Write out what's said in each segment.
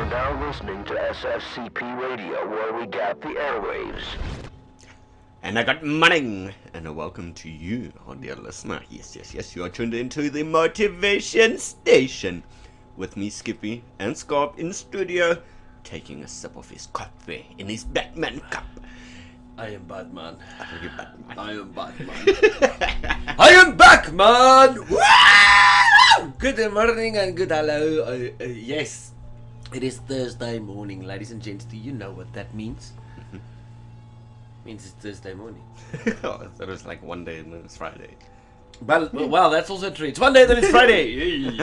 now listening to SFCP Radio, where we gap the airwaves. And I got morning, and welcome to you, our dear listener. Yes, you are tuned into the Motivation Station with me, Skippy, and Scarp in studio, taking a sip of his coffee in his Batman cup. I am Batman. Are you Batman? I am Batman. I am back, man! Woo! Good morning and good hello. Yes, it is Thursday morning, ladies and gents. Do you know what that means? Means it's Thursday morning. Oh, that was like one day and then it's Friday. Well, that's also true. It's one day, then it's Friday.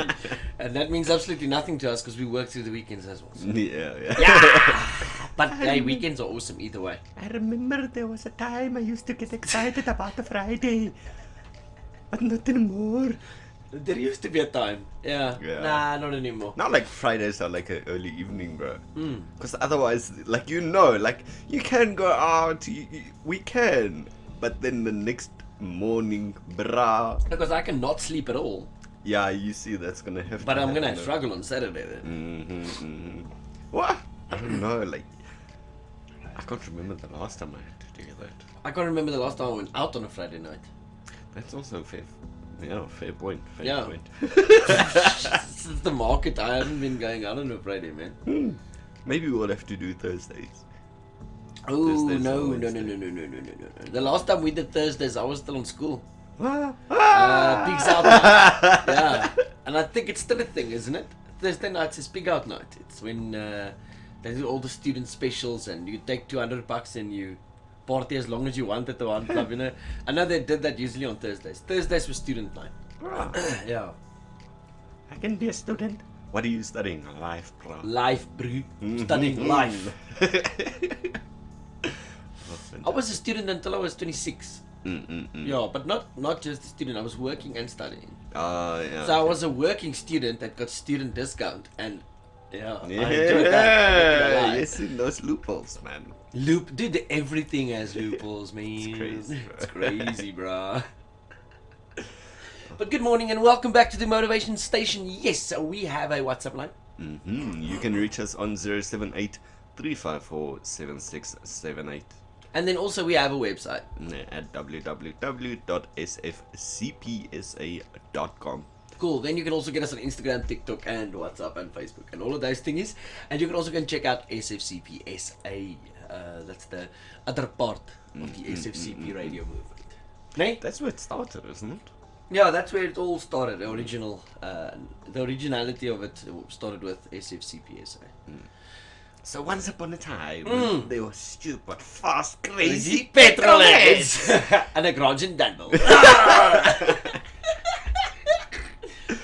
And that means absolutely nothing to us because we work through the weekends as well. So. Yeah. But hey, weekends are awesome either way. I remember there was a time I used to get excited about the Friday, but not anymore. There used to be a time. Yeah. Nah, not anymore. Not like Fridays are like an early evening, bro. Because otherwise, like you can go out, we can, but then the next morning, bruh. Because I cannot sleep at all. Yeah, you see, that's gonna have. But I'm gonna struggle on Saturday then. What? I don't know. Like, I can't remember the last time I had to do that. I can't remember the last time I went out on a Friday night. That's also fair. Yeah, fair point. Yeah. Point. Since the market, I haven't been going out on a Friday, man. Maybe we'll have to do Thursdays. Oh, Thursdays no. or Wednesday. The last time we did Thursdays, I was still in school. Ah. Pig's out night. Yeah. And I think it's still a thing, isn't it? Thursday nights is Pig Out night. It's when they do all the student specials and you take $200 and you party as long as you want at the one club, you know. I know they did that usually on Thursdays. Thursdays was student night. Yeah. I can be a student. What are you studying? Life, bro. Life, bro. Studying life. I was a student until I was 26. Yeah, but not just a student. I was working and studying. Yeah. So I was a working student that got student discount, and yeah, I Yeah, enjoyed that. you see those loopholes, man. Dude, everything has loopholes, man. It's crazy, bro. It's crazy, bro. But good morning and welcome back to the Motivation Station. Yes, so we have a WhatsApp line. You can reach us on 078 354 7678 And then also we have a website. at www.sfcpsa.com. Cool. Then you can also get us on Instagram, TikTok, and WhatsApp, and Facebook, and all of those things. And you can also go and check out SFCPSA. That's the other part of the SFCP radio movement. Nee? That's where it started, isn't it? Yeah, that's where it all started. The originality of it started with SFCPSA. So once upon a time, there were stupid, fast, crazy petrol heads and a garage in Danville.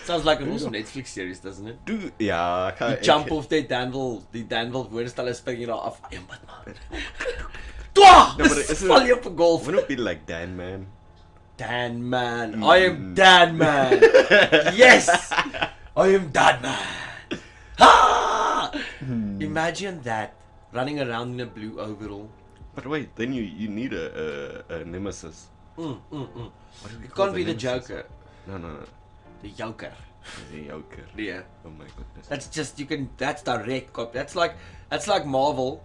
Sounds like an awesome Netflix series, doesn't it? Dude, yeah, I can't. You jump off the Danville woordstelle springing off. I am Batman. Twah! No, but isn't Val je op 'n golf. Wouldn't it be like DanMan? DanMan. I am DanMan. Yes! I am DanMan. Ha! Imagine that. Running around in a blue overall. But wait, then you need a nemesis. What do we It call can't be the nemesis? Joker. No. The Joker. The Joker. Yeah. Oh my goodness. That's just that's direct copy. That's like Marvel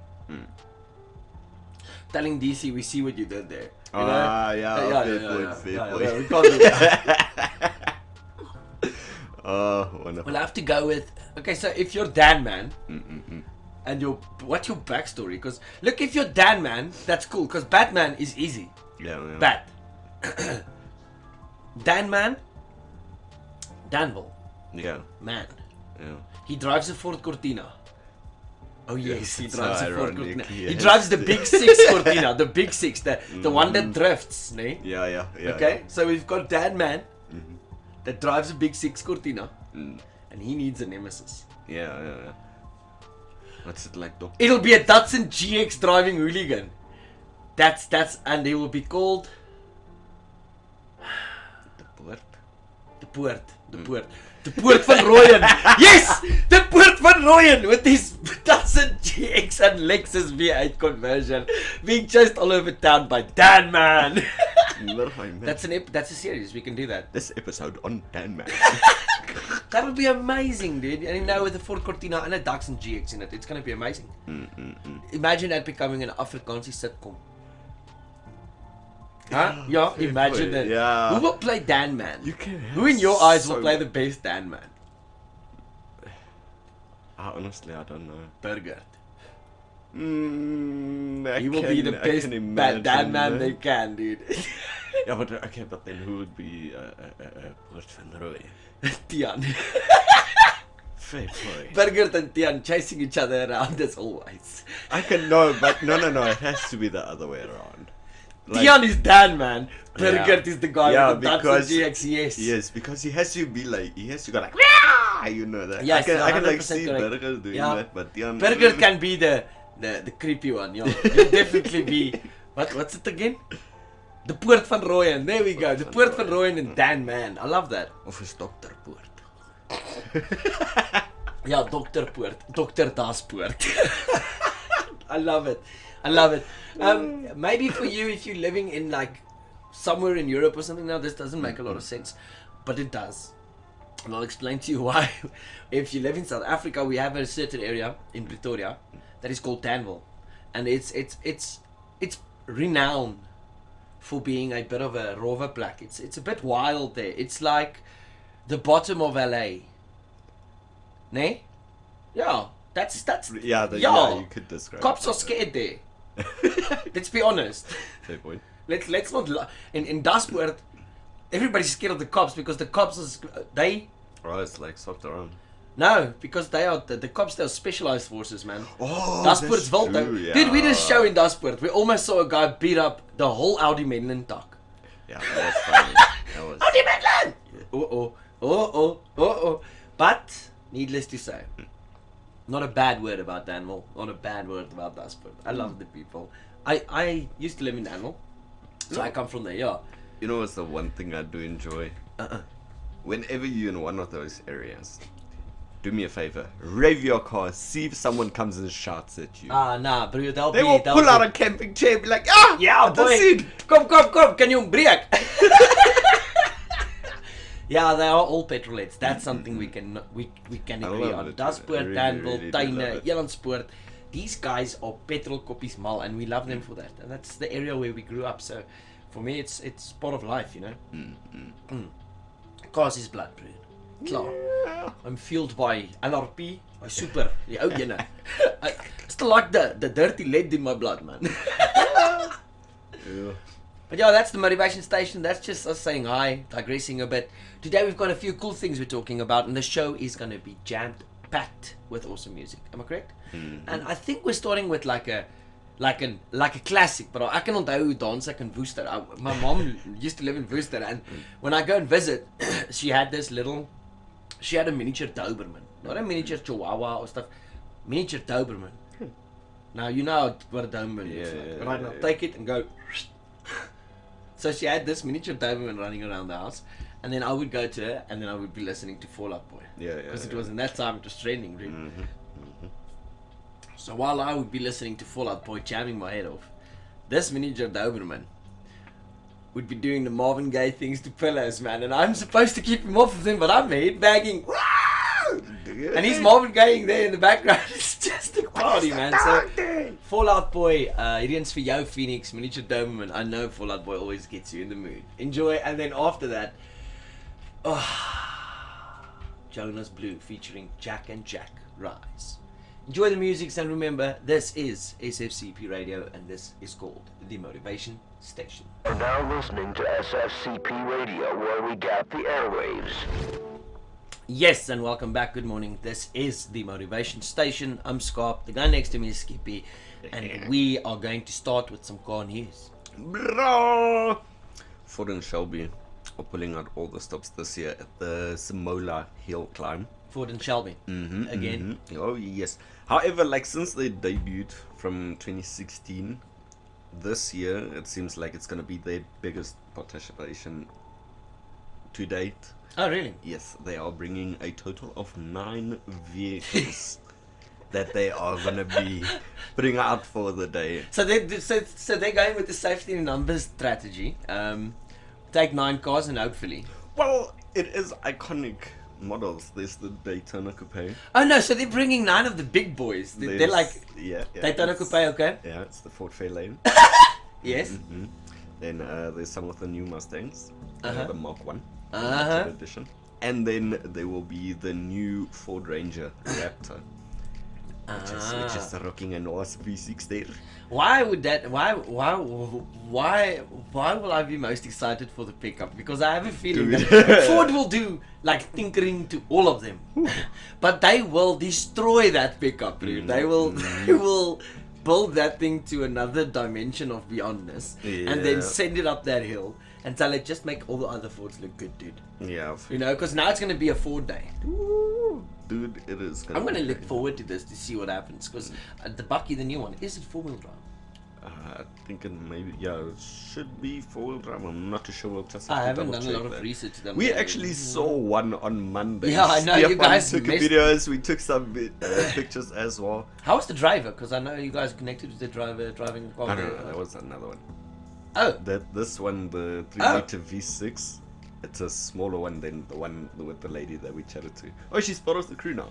telling DC, we see what you did there. You know? Yeah, fair point. We can't do that. Oh, wonderful. We'll have to go with, okay, so if you're DanMan and what's your backstory? Because look, if you're DanMan, that's cool because Batman is easy. Yeah. Bat. DanMan, Danville, Yeah. man. Yeah. He drives a Ford Cortina. Oh yes, he it's drives a Ford ironic, Cortina. yes. He drives the big 6 Cortina, the big 6, the one that drifts, ne? Yeah. Okay, so we've got DanMan that drives a big 6 Cortina, and he needs a nemesis. Yeah. What's it like, Doc? It'll be a Datsun GX driving hooligan. That's and they will be called The Poort. The Poort vanRooyen. Yes, the Poort vanRooyen with his Datsun GX and Lexus V8 conversion being chased all over town by DanMan. That's a series. We can do that. This episode on DanMan. That'll be amazing, dude. And now with the Ford Cortina and a Datsun GX in it, it's gonna be amazing. Imagine that becoming an Afrikaanse sitcom. Huh? Yeah, imagine that. Yeah. Who will play DanMan? You can Who in your eyes will so play much. the best DanMan? Honestly, I don't know. Burger. He He will be the best DanMan they can, dude. Yeah, but okay, but then who would be Poort vanRooyen? Tian. Fair play. Burger and Tian chasing each other around as always. I can no, but no, it has to be the other way around. Tian is DanMan. Burger is the guy Yeah, with the Datsun because GX, yes. Yes, because he has to be like, he has to go like, "Meow!" You know that. Yes, I can like 100% see correct. Burger doing Yeah. that, but Tian. Burger can be the creepy one, yeah. He'll definitely be what's it again? The Poort vanRooyen. There we go. The Poort vanRooyen and DanMan. I love that. Of is Dr Poort. Yeah, Dr Poort. Dr Das Poort. I love it. I love it. Maybe for you, if you're living in like somewhere in Europe or something, now this doesn't make a lot of sense, but it does. And I'll explain to you why. If you live in South Africa, we have a certain area in Pretoria that is called Danville, and it's renowned for being a bit of a rover plek. It's a bit wild there. It's like the bottom of LA. Ne? Yeah. That's Yeah, yeah. you could describe. Cops it are like scared there. Let's be honest. that. Fair point. Let's not in Daspoort, everybody's scared of the cops because the cops they Oh, it's like soft around. no, because they are the cops. They are specialized forces, man. Oh, Daspoort's wild though. true, Dude, we did a yeah. show in Daspoort. We almost saw a guy beat up the whole Audi Midland talk. Yeah, that was funny. That was. Audi Midland! Oh. But needless to say, not a bad word about Danville. Not a bad word about Daspoort. I love the people. I used to live in Danville, so I come from there. Yeah. You know what's the one thing I do enjoy? Whenever you're in one of those areas, do me a favor, rev your car, see if someone comes and shouts at you. Nah, bro, They will pull out a camping chair, be like, ah, yeah, that's boy. it. Come, can you brake? Yeah, they are all petrolheads. That's something we can I agree love on. it. Daspoort, I Danville, really do love Tuine, it. Elandspoort. These guys are petrol koppies mal, and we love them for that. And that's the area where we grew up. So, for me, it's part of life, you know. Cars is blood, bro. Klaar. I'm fueled by LRP, by super. Die ou ene. I still like the dirty lead in my blood, man. Yeah. But yeah, that's the motivation station. That's just us saying hi, digressing a bit. Today we've got a few cool things we're talking about, and the show is going to be jammed packed with awesome music. Am I correct? And I think we're starting with like a classic. But I can onthou dance ek in Worcester. My mom used to live in Worcester, and when I go and visit, she had a miniature Doberman, not a miniature Chihuahua or stuff, miniature Doberman. Now you know what a Doberman looks like, right? Now take it and go. So she had this miniature Doberman running around the house, and then I would go to her, and then I would be listening to Fall Out Boy. Because it was in that time it was trending, really. So while I would be listening to Fall Out Boy, jamming my head off, this miniature Doberman would be doing the Marvin Gaye things to pillows, man, and I'm supposed to keep him off of them, but I'm head bagging. And he's Marvin Gaye there in the background. It's just a party, man. So, Fall Out Boy, hierdie's vir jou, Phoenix, miniature Doberman. I know Fall Out Boy always gets you in the mood. Enjoy, and then after that, Jonas Blue featuring Jack and Jack Rise. Enjoy the music, and remember, this is SFCP Radio, and this is called The Motivation Station. You're now listening to SFCP Radio, where we gap the airwaves. Yes, and welcome back. Good morning. This is The Motivation Station. I'm Scarp. The guy next to me is Skippy, and we are going to start with some car news. Bro! Ford and Shelby are pulling out all the stops this year at the Simola hillclimb. Ford and Shelby. Again. Oh yes. However, like since they debuted from 2016, this year it seems like it's gonna be their biggest participation to date. Oh, really? Yes, they are bringing a total of 9 vehicles that they are gonna be putting out for the day. So they're going with the safety in numbers strategy. Take 9 cars and hopefully. Well, it is iconic models. There's the Daytona Coupe. Oh no, so they're bringing 9 of the big boys. They're There's- like yeah, Daytona it's- Coupe, okay? Yeah, it's the Ford Fairlane. Yes. Mm-hmm. Then there's some of the new Mustangs, the Mark 1 limited edition. And then there will be the new Ford Ranger Raptor, which is rocking a nice V6 there. Why would that? Why will I be most excited for the pickup? Because I have a feeling Dude. that Ford will do like tinkering to all of them, but they will destroy that pickup, dude. They will build that thing to another dimension of beyondness, and then Yeah. send it up that hill until it just make all the other Fords look good, dude. Yeah. You know, because now it's gonna be a Ford day. Dude, it is. I'm gonna be look great. forward to this to see what happens. Because the Bucky, the new one, is it 4-wheel drive? I think it maybe, it should be 4-wheel drive. I'm not too sure. We'll just have I to haven't double done a lot check of that. research. We actually saw one on Monday. Yeah, I know, you Stefan guys took missed- videos. We took some pictures as well. How was the driver? Because I know you guys connected with the driver driving. I don't know. That was another one. Oh, This one, the 3-liter V6. It's a smaller one than the one with the lady that we chatted to. Oh, she's part of the crew now.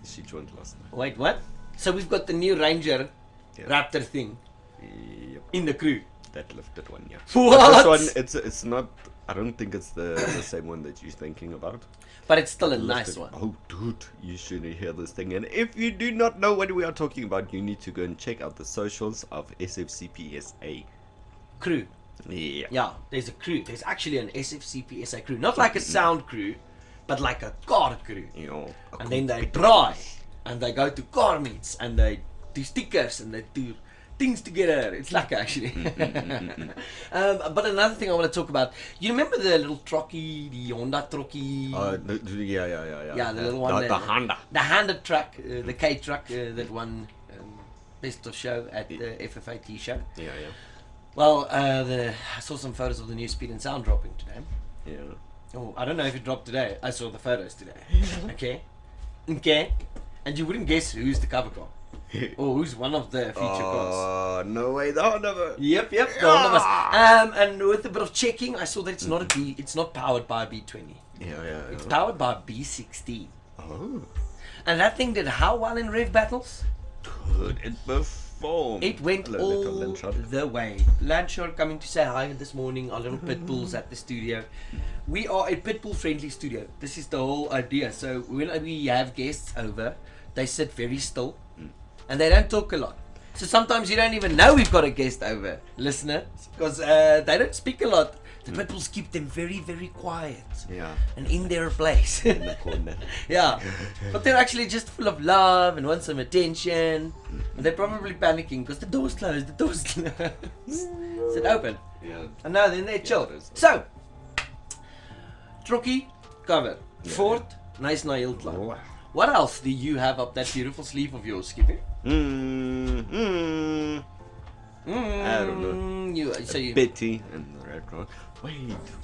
She joined last night. wait, what? So we've got the new Ranger Yeah. Raptor thing Yep, in the crew. that lifted one, yeah. What? But this one, it's not. I don't think it's the same one that you're thinking about. But it's still a Lifted- nice one. Oh, dude, you should hear this thing. And if you do not know what we are talking about, you need to go and check out the socials of SFCPSA. Crew. Yeah. Yeah, there's a crew. There's actually an SFCPSA crew. Not like a sound crew, but like a car crew. You know, And then they drive, and they go to car meets, and they do stickers, and they do things together. It's like actually. But another thing I want to talk about. You remember the little trucky, the Honda trucky? yeah. Yeah, the little one. The Honda. The Honda truck, the K truck that won best of show at the FFAT show. Yeah. Well, I saw some photos of the new Speed and Sound dropping today. Yeah. Oh, I don't know if it dropped today. I saw the photos today. Okay. And you wouldn't guess who's the cover car. Or who's one of the feature cars. Oh, no way, the Honda. Yep, the Honda was. And with a bit of checking, I saw that it's not it's not powered by a B20. Yeah. It's powered by a B16. Oh, And that thing did how well in rev battles? good. It performed. It went Hello, all little Landshot. the way. Landshot coming to say hi this morning. Our little pit bulls at the studio. We are a pit bull friendly studio. This is the whole idea. So when we have guests over, they sit very still and they don't talk a lot. So sometimes you don't even know we've got a guest over, listener, because they don't speak a lot. The pit bulls keep them very, very quiet Yeah. and in their place. In the corner. Yeah, but they're actually just full of love and want some attention. And they're probably panicking because the door's closed. The door's closed. Is it open? Yeah. And now then they're chill. it is. So, Trucky, cover. Yeah, Fort, nice na hillclimb. Oh. What else do you have up that beautiful sleeve of yours, Skippy? I don't know. You. Betty and the red rock. Wait,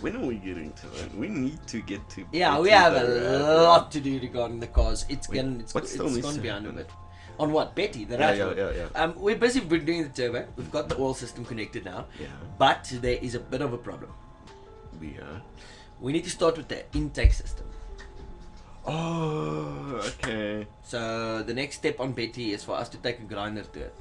when are we getting to that? We need to get to. Yeah, Betty we have the a Red lot Rock. to do regarding the cars. It's Wait, gonna be happen? under it. On what? Betty, the Yeah, Rat Road. yeah. We're busy doing the turbo. We've got the oil system connected now. Yeah. But there is a bit of a problem. Yeah. We need to start with the intake system. Oh, okay. So the next step on Betty is for us to take a grinder to it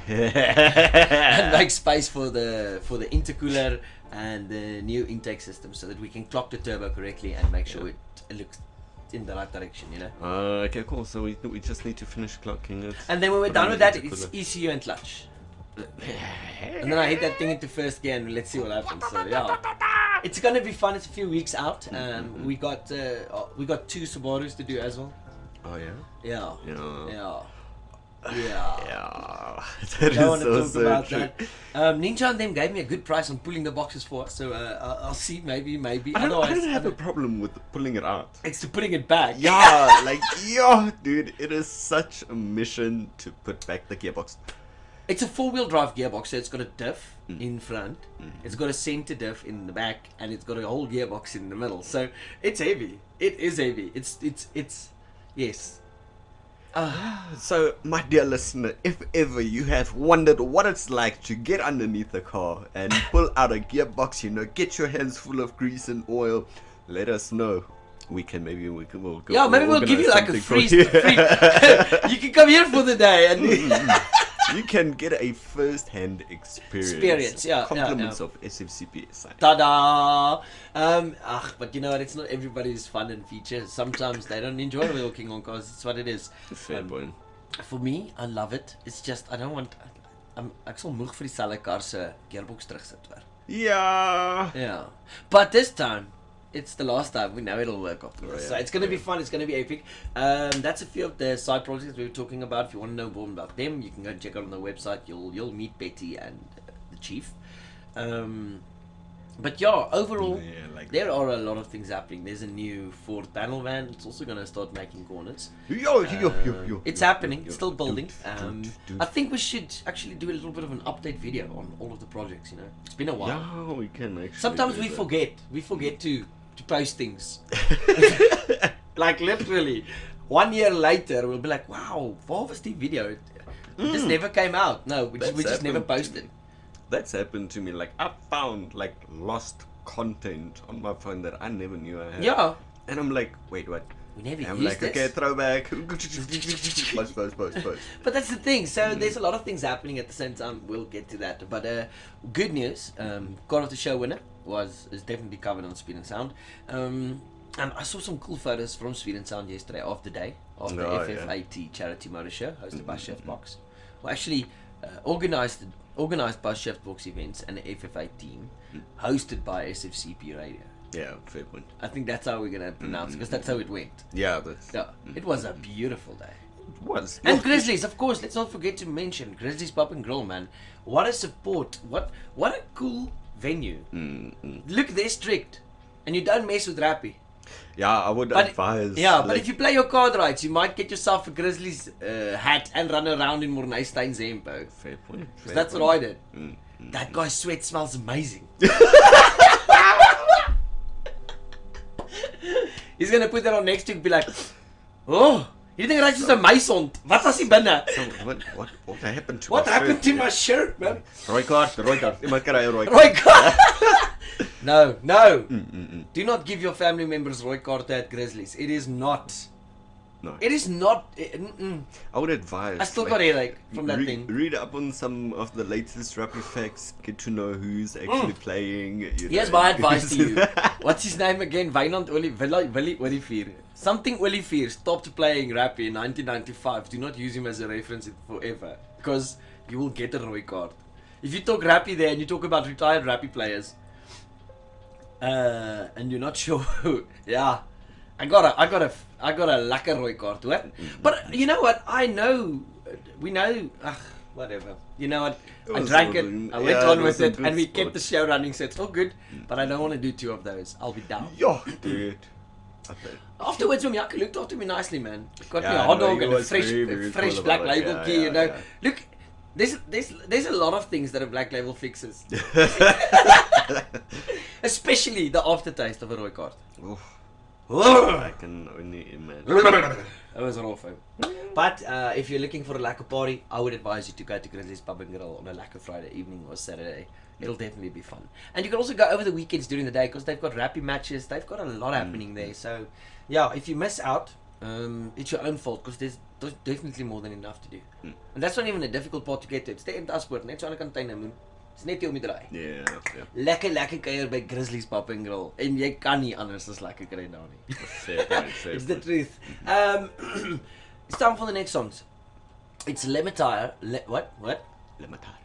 and make space for the intercooler and the new intake system, so that we can clock the turbo correctly and make sure it looks in the right direction, you know. Okay, cool. So we just need to finish clocking it. And then when we're Put done on with the that, it's intercooler. ECU and clutch. And then I hit that thing into first gear and let's see what happens. So yeah, it's gonna be fun. It's a few weeks out. We got 2 Subarus to do as well. Oh yeah. Yeah. Yeah. Yeah. That Don't want is to talk so about true. that. Ninja and them gave me a good price on pulling the boxes for us, so I'll see. Maybe. I don't Otherwise, have a problem with pulling it out. it's to putting it back. Yeah, dude, it is such a mission to put back the gearbox. It's a 4-wheel drive gearbox, so it's got a diff in front, it's got a center diff in the back, and it's got a whole gearbox in the middle. So it's heavy. It is heavy. It's yes. So, my dear listener, if ever you have wondered what it's like to get underneath a car and pull out a gearbox, get your hands full of grease and oil, let us know. we'll go. Yeah, maybe we'll give you like a free. free. You can come here for the day and. You can get a first-hand experience. Yeah. Compliments of SFCP side. Ta-da! But you know what? It's not everybody's fun and features. Sometimes they don't enjoy walking on cars. It's what it is. Fair point. For me, I love it. It's just I don't want. Ek sal moeg vir die selfe kar se gearbox terugsit hoor. Yeah. But this time, it's the last time. We know it'll work off. So it's going to be fun. It's going to be epic. That's a few of the side projects we were talking about. If you want to know more about them, you can go and check out on the website. You'll meet Betty and the chief. But yeah, overall, there are a lot of things happening. There's a new Ford panel van. It's also going to start making corners. It's happening. It's still building. I think we should actually do a little bit of an update video on all of the projects. You know, it's been a while. Yeah, we can actually. Sometimes we forget. We forget to post things. Like literally 1 year later we'll be like, wow, what was the video? This never came out. No, we just never posted. That's happened to me. Like I found like lost content on my phone that I never knew I had. Yeah. And I'm like, wait, what? We never I'm used like, this. okay, throwback. Post. But that's the thing. So there's a lot of things happening at the same time. We'll get to that. But good news. Car of the show winner is definitely covered on Speed and Sound. And I saw some cool photos from Speed and Sound yesterday of the day of the FFAT charity motor show hosted by Chef Box. Well, actually, organized by Chef Box Events and the FFA team, hosted by SFCP Radio. Yeah, fair point. I think that's how we're gonna pronounce it, because that's how it went. Yeah, it was a beautiful day. It was. And Grizzlies, of course. Let's not forget to mention Grizzlies Pub and Grill, man. What a support! What a cool venue. Look, they're strict, and you don't mess with Rappy. Yeah, I would advise. Yeah, but if you play your card right, you might get yourself a Grizzlies hat and run around in Morneystein Zempo. Fair point. That's what I did. That guy's sweat smells amazing. He's gonna put that on next week and be like, oh, you think that's just a mice on? What was he binne? What happened to What happened to my shirt, man? Rooi kaart. Iemand kry 'n rooi kaart. Rooi kaart. No. Do not give your family members rooi kaart at Grizzlies. It is not. No. It is not. I would advise. I still got headache from that thing. Read up on some of the latest Rappy facts. Get to know who's actually playing. Here's my advice to you. What's his name again? Wynand Willie Olivier. Something Olivier stopped playing Rappy in 1995. Do not use him as a reference forever, because you will get a rooi kaart. If you talk Rappy there and you talk about retired Rappy players, and you're not sure who, yeah. I got a lekker rooi kaart, hoor. But you know what? We know. Whatever. You know what? I drank it. I went on with it, and we kept the show running. So it's all good. But I don't want to do two of those. I'll be down. Yeah, dude. Afterwards, Jacques looked after me nicely, man. Got me a hot dog and a fresh cool black label key. You know, yeah. look. There's a lot of things that a black label fixes. Especially the aftertaste of a rooi kaart. I can only imagine. It was awful. But if you're looking for a lacquer party, I would advise you to go to Grizzlies Pub and Grill on a lacquer Friday evening or Saturday. It'll definitely be fun. And you can also go over the weekends during the day, because they've got Rappy matches. They've got a lot happening there. So, yeah, if you miss out, it's your own fault, because there's definitely more than enough to do. And that's not even a difficult part to get to. It's the Entashpoort, net so aan 'n container moon. It's net hier om die draai. Yeah. Lekker kuier by Grizzlies Pub and Grill. En jy kan nie anders as lekker kry daar nie. Fair point. It's the truth. It's time for the next songs. It's Lematire. What? Lematire.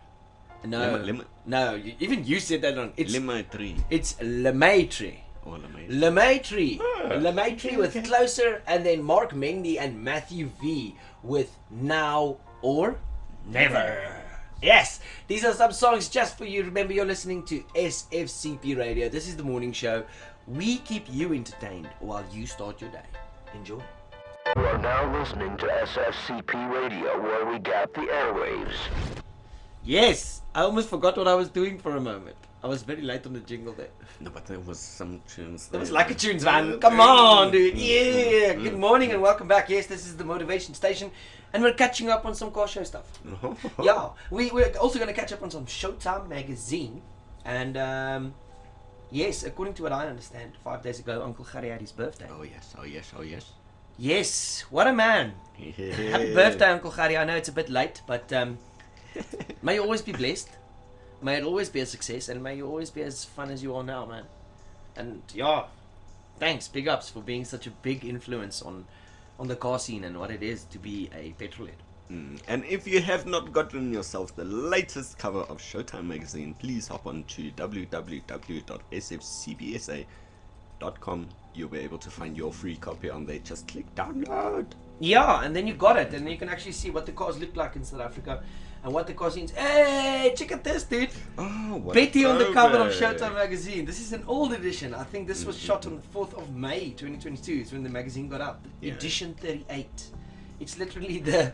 No. Even you said that wrong. It's Lematire. It's Lemaitre. Oh, Lemaitre. Lemaitre with Closer, and then Mark Mendy and Matthew V with Now or Never. Yes, these are some songs just for you. Remember, you're listening to SFCP Radio. This is the morning show. We keep you entertained while you start your day. Enjoy. You are now listening to SFCP Radio, where we gap the airwaves. Yes, I almost forgot what I was doing for a moment. I was very late on the jingle there. No, but there was some tunes. There was like a tunes, man. Come on, dude. Yeah. Good morning and welcome back. Yes, this is the Motivation Station, and we're catching up on some car show stuff. Yeah, we're also going to catch up on some Showtime magazine, and Yes, according to what I understand, 5 days ago, Uncle Harry had his birthday. Oh yes, oh yes, oh yes. Yes, what a man. Happy birthday, Uncle Harry. I know it's a bit late, but may you always be blessed. May it always be a success, and may you always be as fun as you are now, man. And yeah, thanks, big ups for being such a big influence on the car scene and what it is to be a petrolhead. And if you have not gotten yourself the latest cover of Showtime magazine, please hop on to www.sfcbsa.com. You'll be able to find your free copy on there. Just click download. Yeah, and then you got it, and then you can actually see what the cars look like in South Africa and what the car scene's. Hey, check out this, dude. Oh, what Betty on the cover of throwback. Showtime magazine. This is an old edition. I think this was shot on the 4th of May 2022. Is when the magazine got out. Yeah. Edition 38. It's literally the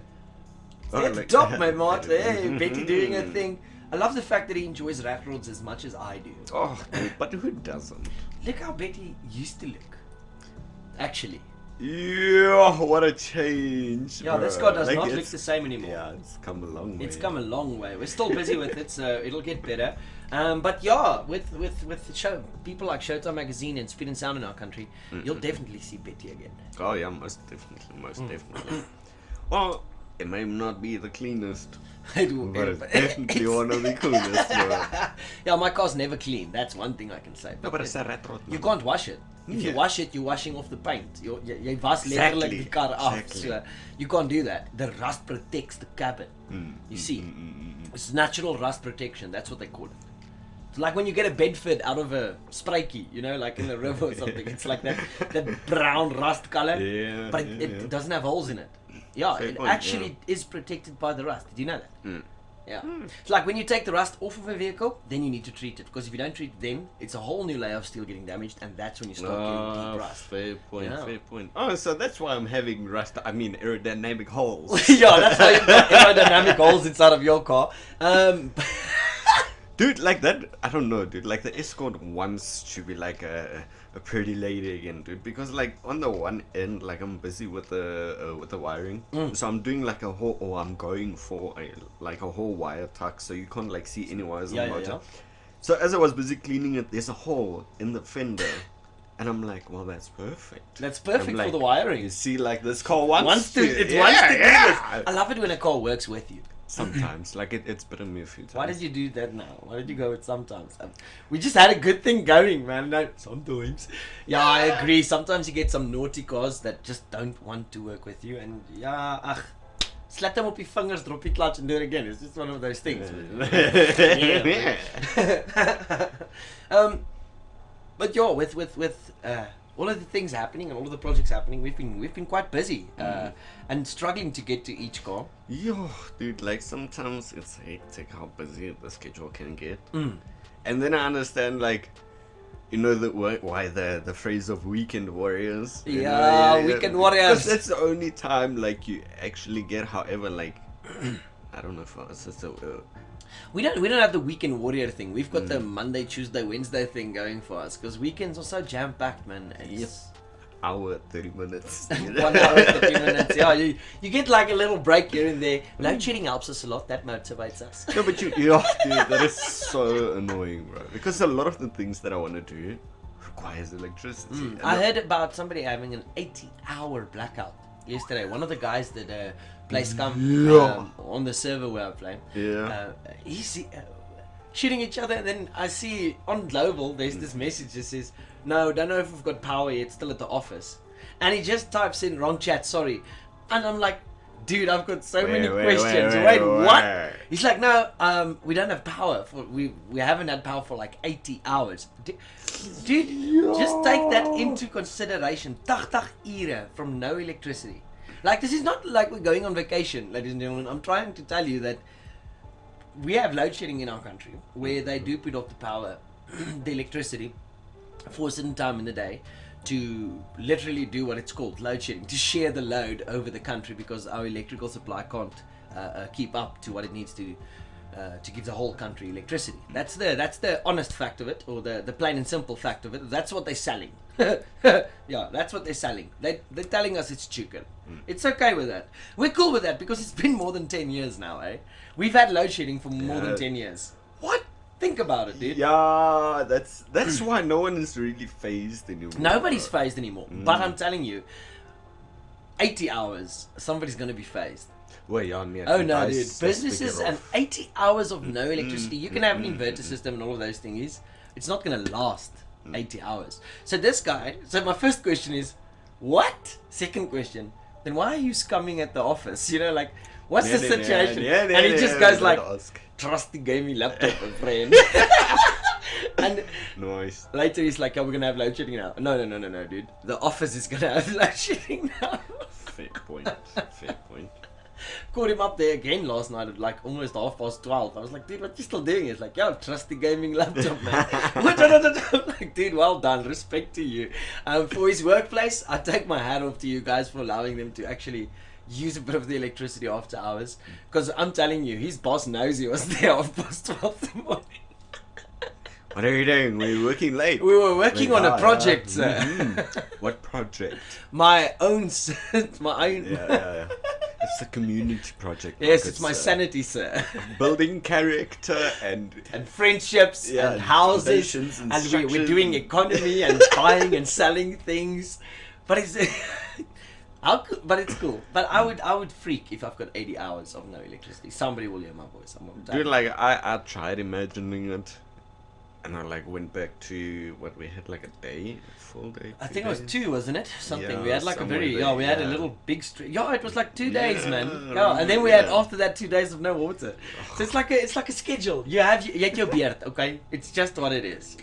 Oh, at the like- top, my mate. Hey, Betty doing her thing. I love the fact that he enjoys rat rods as much as I do. Oh, dude, but who doesn't? Look how Betty used to look. Actually. Yeah, what a change. Yeah, this bro. car does Like, not look it's- the same anymore. Yeah, it's come a long way. It's come a long way. We're still busy with it, so it'll get better. But yeah, with the show, people like Showtime Magazine and Speed and Sound in our country, you'll definitely see Betty again. Oh yeah, most definitely. Well, it may not be the cleanest, but it's definitely one of the coolest. Bro. Yeah, my car's never clean. That's one thing I can say. No, but it's a rat rod. You man. can't wash it. If you Yeah. wash it, you're washing off the paint. Jy was letterlik die kar af. Exactly. So you can't do that. The rust protects the cabin. You see, it's natural rust protection. That's what they call it. It's like when you get a Bedford out of a spruitjie, you know, like in the river or something. It's like that brown rust color, Yeah, but yeah, it yeah. doesn't have holes in it. Yeah, Fair it point, actually is protected by the rust. Did you know that? Mm. Yeah. It's like when you take the rust off of a vehicle, then you need to treat it. Because if you don't treat it then, it's a whole new layer of steel getting damaged, and that's when you start getting deep rust. Fair point, Yeah. fair point. Oh, so that's why I'm having aerodynamic holes. Yeah, that's why you've got aerodynamic holes inside of your car. Dude, like that, I don't know, dude. Like the Escort wants to be like a pretty lady again, dude. Because like on the one end, like I'm busy with the wiring, so I'm doing like a whole, or I'm going for a whole wire tuck, so you can't like see any wires on the motor. So as I was busy cleaning it, there's a hole in the fender, and I'm like, well, that's perfect. That's perfect I'm for like, the wiring. You see, like this car wants Wants to to do this. yeah. I love it when a car works with you. Sometimes, like it's bitten me a few times. Why did you do that now? Why did you go with sometimes? We just had a good thing going, man. No, sometimes. Yeah, I agree. Sometimes you get some naughty cars that just don't want to work with you. And yeah, slat them op je vingers, drop je clutch and do it again. It's just one of those things. Yeah. But yeah, with all of the things happening and all of the projects happening, we've been quite busy and struggling to get to each car. Yo, dude, like sometimes it's hectic how busy the schedule can get. And then I understand, like, you know, why the phrase of weekend warriors. You Yeah, know, weekend warriors. Because that's the only time, like, you actually get, however, like, I don't know if it's just We don't have the weekend warrior thing. We've got the Monday, Tuesday, Wednesday thing going for us because weekends are so jam packed, man. It's hour, 30 minutes. 1 hour, 30 minutes. Yeah, you get like a little break here and there. Load shedding helps us a lot. That motivates us. No, but yeah, dude, that is so annoying, bro. Because a lot of the things that I want to do requires electricity. And I heard about somebody having an 80-hour blackout yesterday. One of the guys that play Scum on the server where I play. Yeah. He's shooting each other, and then I see on Global there's this message that says, "No, don't know if we've got power yet. Still at the office." And he just types in wrong chat. Sorry, and I'm like, dude, I've got so many questions. Wait, what? He's like, no, we don't have power. We haven't had power for like 80 hours. Dude, just take that into consideration. 80 ure from no electricity. Like, this is not like we're going on vacation, ladies and gentlemen. I'm trying to tell you that we have load shedding in our country where they do put off the power, the electricity, for a certain time in the day to literally do what it's called load shedding, to share the load over the country because our electrical supply can't keep up to what it needs to give the whole country electricity. That's the honest fact of it, or the plain and simple fact of it. That's what they're selling. Yeah, that's what they're selling. They're telling us it's chicken. It's okay with that. We're cool with that because it's been more than 10 years now, eh? We've had load shedding for more than 10 years. What? Think about it, dude. Yeah, that's why no one is really phased anymore. Nobody's phased anymore. But I'm telling you, 80 hours, somebody's going to be phased. Well, yeah, me. Oh no, dude. Businesses and 80 hours of no electricity. You can have an inverter system and all of those thingies. It's not going to last 80 hours. So this guy, so my first question is, what? Second question, then why are you scumming at the office? You know, like, what's the situation? And he just goes like, Trusty gave me laptop, my friend. And nice. Later he's like, oh, we're going to have load shedding now. No, dude. The office is going to have load shedding now. Fair point. Fair point. Caught him up there again last night at like almost 12:30. I was like, dude, what you still doing? He's like, yo, trusty gaming laptop, man. I'm like, dude, well done, respect to you. For his workplace, I take my hat off to you guys for allowing them to actually use a bit of the electricity after hours. Because I'm telling you, his boss knows he was there 12:30 in the morning. What are you doing? We're working late. We were working on a project, sir. Mm-hmm. What project? My own. Yeah. It's a community project. Yes, it's my sanity, sir. Building character and friendships and houses and we're doing economy and buying and selling things, but it's cool. But I would freak if I've got 80 hours of no electricity. Somebody will hear my voice. Dude, like I tried imagining it. And I like went back to what we had, like a full day. I think it was 2, wasn't it? Something. Yeah, we had like we had a little big street. Yeah, it was like 2 days, man. Yeah, and then we had after that 2 days of no water. So it's like a schedule. You have your beard, okay? It's just what it is.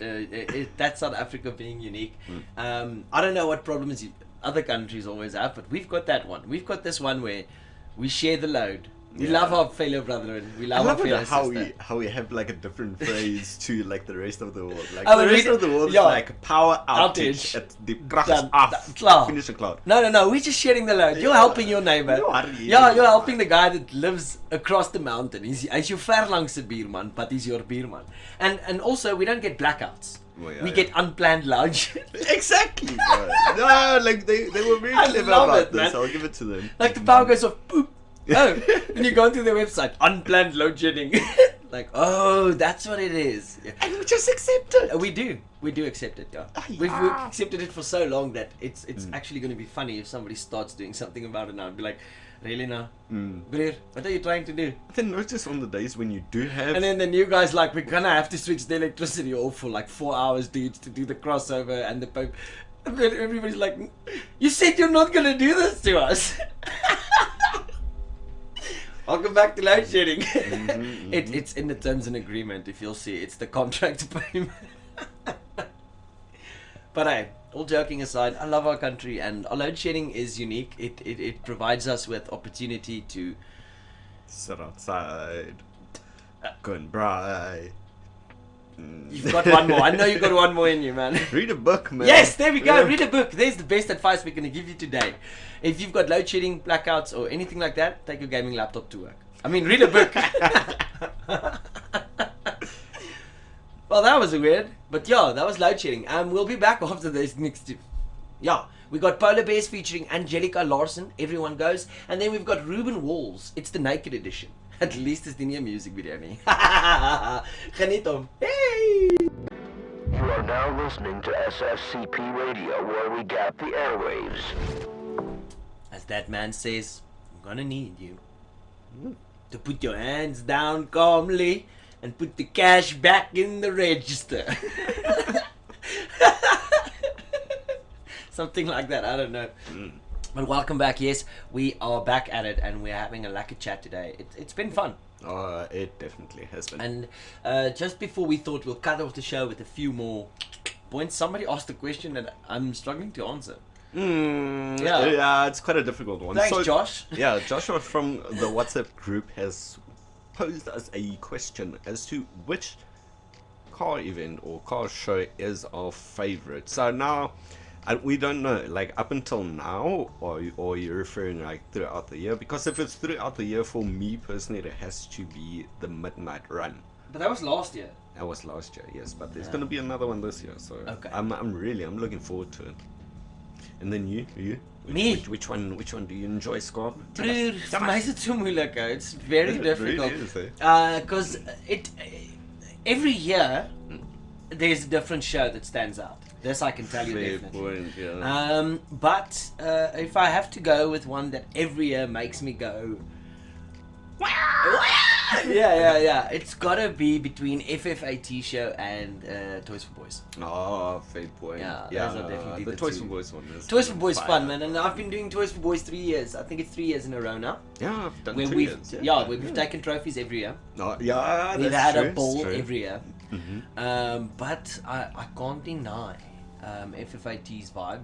That's South Africa being unique. I don't know what problems other countries always have, but we've got that one. We've got this one where we share the load. We love our fellow brethren. We love our fellow sister. How we have like a different phrase to like the rest of the world. Like the rest of the world is like power outage. At the finish a cloud. No. We're just sharing the load. You're helping your neighbor. You're helping the guy that lives across the mountain. He's your verlangse buurman, but he's your buurman. And also we don't get blackouts. Well, we get unplanned lunch. Exactly. No, like they were very clever about this. I'll give it to them. Like the power goes off. Boop. Oh, and you go onto their website, unplanned load shedding. Like, oh, that's what it is. And we just accept it. We do accept it. Yeah. We've accepted it for so long that it's actually going to be funny if somebody starts doing something about it now. I'd be like, really now? Breer, what are you trying to do? Then notice on the days when you do have... And then the new guy's like, we're going to have to switch the electricity off for like 4 hours, dudes, to do the crossover and the Pope. And then everybody's like, you said you're not going to do this to us. Welcome back to load shedding. It's in the terms and agreement. If you'll see, it's the contract payment. But hey, all joking aside, I love our country, and our load shedding is unique. It provides us with opportunity to sit outside, go and braai. You've got one more. I know you've got one more in you, man. Read a book, man. Yes, there we go. Read a book. There's the best advice we're going to give you today. If you've got load shedding, blackouts, or anything like that, take your gaming laptop to work. I mean, read a book. Well, that was weird. But yeah, that was load shedding. We'll be back after this next... Yeah, we got Polar Bears featuring Angelica Larson. Everyone goes. And then we've got Ruben Walls. It's the Naked Edition. At least it's the new music video nie. Geniet hom. Hey! You are now listening to SFCP Radio, where we gap the airwaves. As that man says, I'm gonna need you to put your hands down calmly and put the cash back in the register. Something like that, I don't know. But welcome back. Yes, we are back at it, and we're having a lucky chat today. It's been fun. Oh, it definitely has been. And just before we thought we'll cut off the show with a few more points, somebody asked a question that I'm struggling to answer. Yeah, it's quite a difficult one. Thanks, Josh. Yeah, Joshua from the WhatsApp group has posed us a question as to which car event or car show is our favorite. So now... we don't know, like up until now, or you're referring like throughout the year? Because if it's throughout the year, for me personally, it has to be the Midnight Run. But that was last year. That was last year, yes. But there's going to be another one this year, so okay. I'm looking forward to it. And then you? Me? Which one do you enjoy, Scott? Broer, vir my is dit so moeilik. It's very difficult. It really is, Because every year there's a different show that stands out. This I can tell you Fair definitely. point, yeah. But if I have to go with one that every year makes me go, yeah, it's gotta be between FFAT show and Toys for Boys. Oh, fair point. Yeah, Yeah, those are definitely the the Toys two. for Boys one is Toys for Boys fire. fun, man, and I've been doing Toys for Boys 3 years. I think it's 3 years in a row now. Yeah, I've done Where 2 we've years. where we've taken trophies every year. No, yeah, We've that's had true, a ball it's true. every year. Mm-hmm. But I can't deny FFAT's vibe.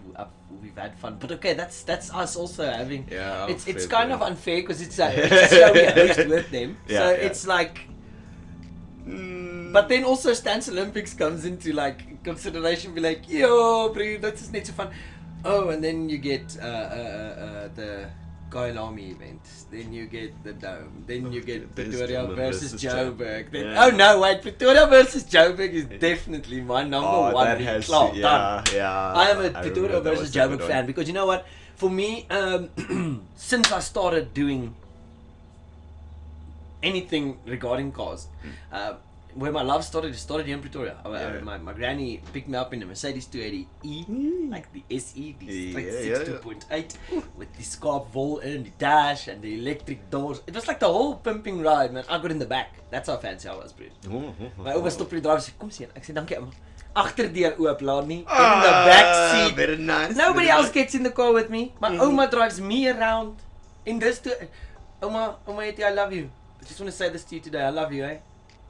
We've had fun, but okay, that's us also having. Yeah, it's fair kind point. of unfair because it's a show we host with them, Yeah, so yeah. it's like. But then also Stance Olympics comes into like consideration. Be like, yo, bro, that's just not so fun. Oh, and then you get the Goyle Army event. Then you get the Dome. Then you get There's Pretoria Dome versus versus Joburg. Then, Yeah. oh no, wait, Pretoria versus Joburg is definitely my number Oh, one. that big has claw. to, Done. yeah. I am a I Pretoria remember that versus was the good Joburg one. fan because you know what? For me, since I started doing anything regarding cars, where my love started here in Pretoria. Yeah. My granny picked me up in a Mercedes 280E, like the SE, the straight Yeah, 6 2.8, with the scarf wall in the dash and the electric doors. It was like the whole pimping ride, man. I got in the back. That's how fancy I was, bro. My ouma stop vir die driver sê, kom sien. Ek sê, dankie ouma. Agterdeur oop, laat nie. Get in the back seat. Very nice. Nobody very else gets in the car with me. My Oma drives me around in this. Oma, Eti, I love you. I just want to say this to you today. I love you, eh?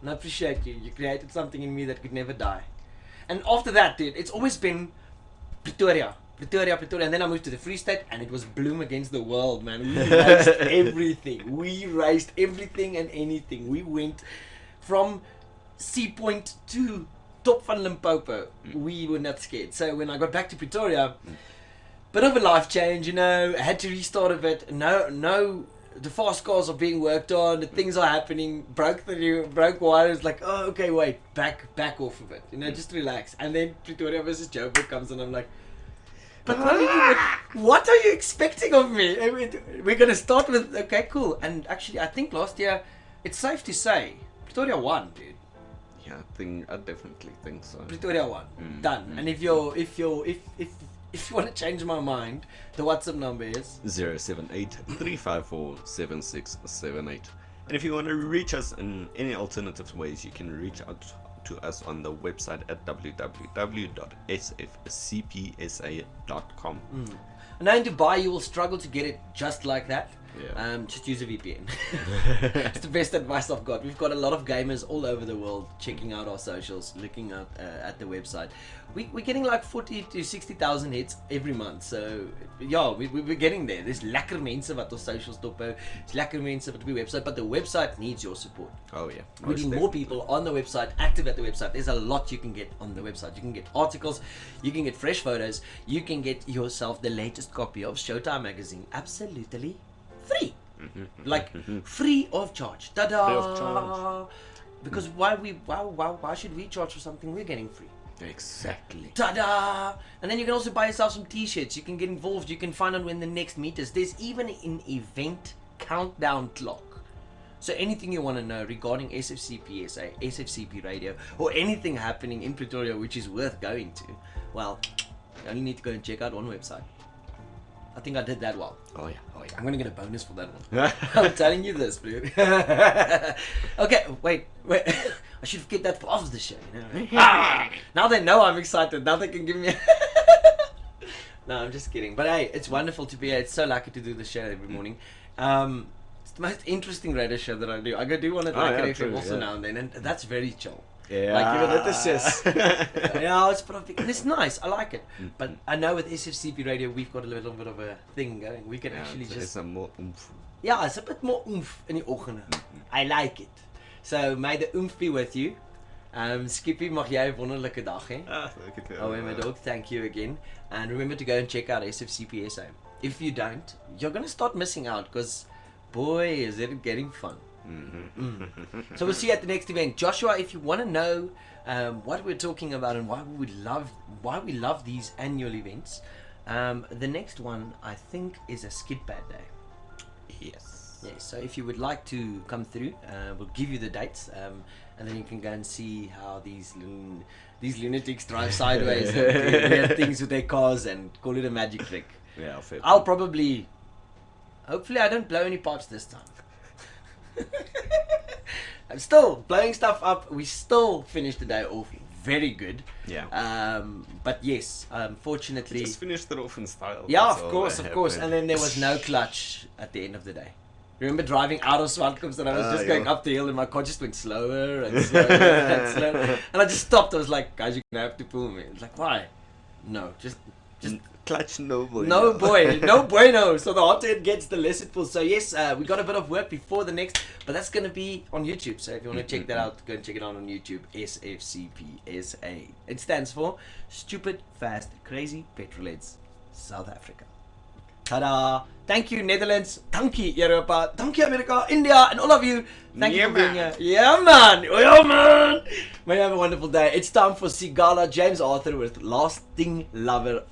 And I appreciate you. You created something in me that could never die. And after that, dude, it's always been Pretoria. And then I moved to the Free State, and it was Bloom against the world, man. We raced everything. We raced everything and anything. We went from Sea Point to top van Limpopo. We were not scared. So when I got back to Pretoria, bit of a life change, you know. I had to restart a bit. No, the fast cars are being worked on. The things are happening. Broke wires. Like, oh, okay, wait, back off of it. You know, just relax. And then Pretoria versus Joburg comes, and I'm like, but what are you expecting of me? I mean, we're gonna start with okay, cool. And actually, I think last year, it's safe to say, Pretoria won, dude. Yeah, I definitely think so. Pretoria won. Done. And if you want to change my mind, the WhatsApp number is 078-354-7678. And if you want to reach us in any alternative ways, you can reach out to us on the website at www.sfcpsa.com. And now in Dubai, you will struggle to get it just like that. Yeah. Just use a VPN. It's the best advice I've got. We've got a lot of gamers all over the world checking out our socials, looking at the website. We're getting like 40 to 60,000 hits every month. So yeah, we're getting there. There's lekker mense wat ons socials dophou. There's lekker mense wat op die website, but the website needs your support. Oh yeah. We need more people on the website, active at the website. There's a lot you can get on the website. You can get articles, you can get fresh photos, you can get yourself the latest copy of Showtime magazine absolutely free. Like free of charge. Ta-da! Free of charge. Because why should we charge for something we're getting free? Exactly. Ta-da! And then you can also buy yourself some t-shirts. You can get involved. You can find out when the next meet is. There's even an event countdown clock. So anything you want to know regarding SFCPSA, SFCP radio, or anything happening in Pretoria which is worth going to, well, you only need to go and check out one website. I think I did that well. Oh yeah. I'm gonna get a bonus for that one. I'm telling you this, dude. Okay, wait. I should get that for after the show, you know? Now they know I'm excited. Now they can give me No, I'm just kidding. But hey, it's wonderful to be here. It's so lucky to do the show every morning. It's the most interesting radio show that I do. I go do one at also now and then, and that's very chill. Yeah. Like, you know, that is just yeah, it's perfect. And it's nice. I like it. But I know with SFCP radio we've got a little bit of a thing going. We can actually just some more oomph. yeah, it's a bit more oomph in the oggende. I like it. So may the oomph be with you. Skippy, mag jy 'n wonderlike dag hê. Oh, and my dog, thank you again. And remember to go and check out SFCPSA. If you don't, you're going to start missing out because, boy, is it getting fun. So we'll see you at the next event. Joshua, if you want to know what we're talking about and why we love these annual events, the next one, I think, is a skid pad day. Yes. Yes, so if you would like to come through, we'll give you the dates, and then you can go and see how these lunatics drive sideways and do weird things with their cars and call it a magic trick. Yeah, fair. I'll probably, hopefully I don't blow any pipes this time. I'm still blowing stuff up. We still finished the day off very good. Yeah. But yes, unfortunately. Just finished it off in style. Yeah, That's of all course, that of course. happened. And then there was no clutch at the end of the day. Remember driving out of Swartkoms and I was just yeah. going up the hill and my car just went slower and slower and slower. And I just stopped. I was like, guys, you're going to have to pull me. It's like, why? No, just Clutch no boy. no boy, no bueno. So the hotter it gets, the less it pulls. So yes, we got a bit of work before the next, but that's going to be on YouTube. So if you want to check that out, go and check it out on YouTube. SFCPSA. It stands for Stupid, Fast, Crazy Petrolheads, South Africa. Ta-da! Thank you, Netherlands. Thank you, Europa. Thank you, America, India, and all of you. Thank you for being here. Yeah, man. Yeah, man. May you have a wonderful day. It's time for Sigala James Arthur with Lasting Lover.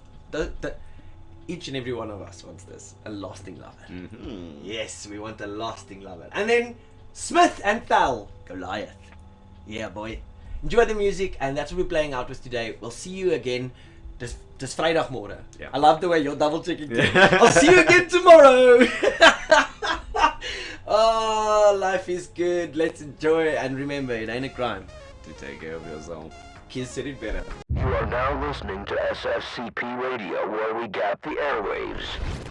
Each and every one of us wants this. A lasting lover. Mm-hmm. Yes, we want a lasting lover. And then Smith and Thal, Goliath. Yeah, boy. Enjoy the music, and that's what we're playing out with today. We'll see you again this Vrijdagmorgen. Yeah. I love the way you're double checking. I'll see you again tomorrow. Oh, life is good. Let's enjoy it. And remember, it ain't a crime To take care of yourself. Consider it better. You are now listening to SFCP Radio, where we gap the airwaves.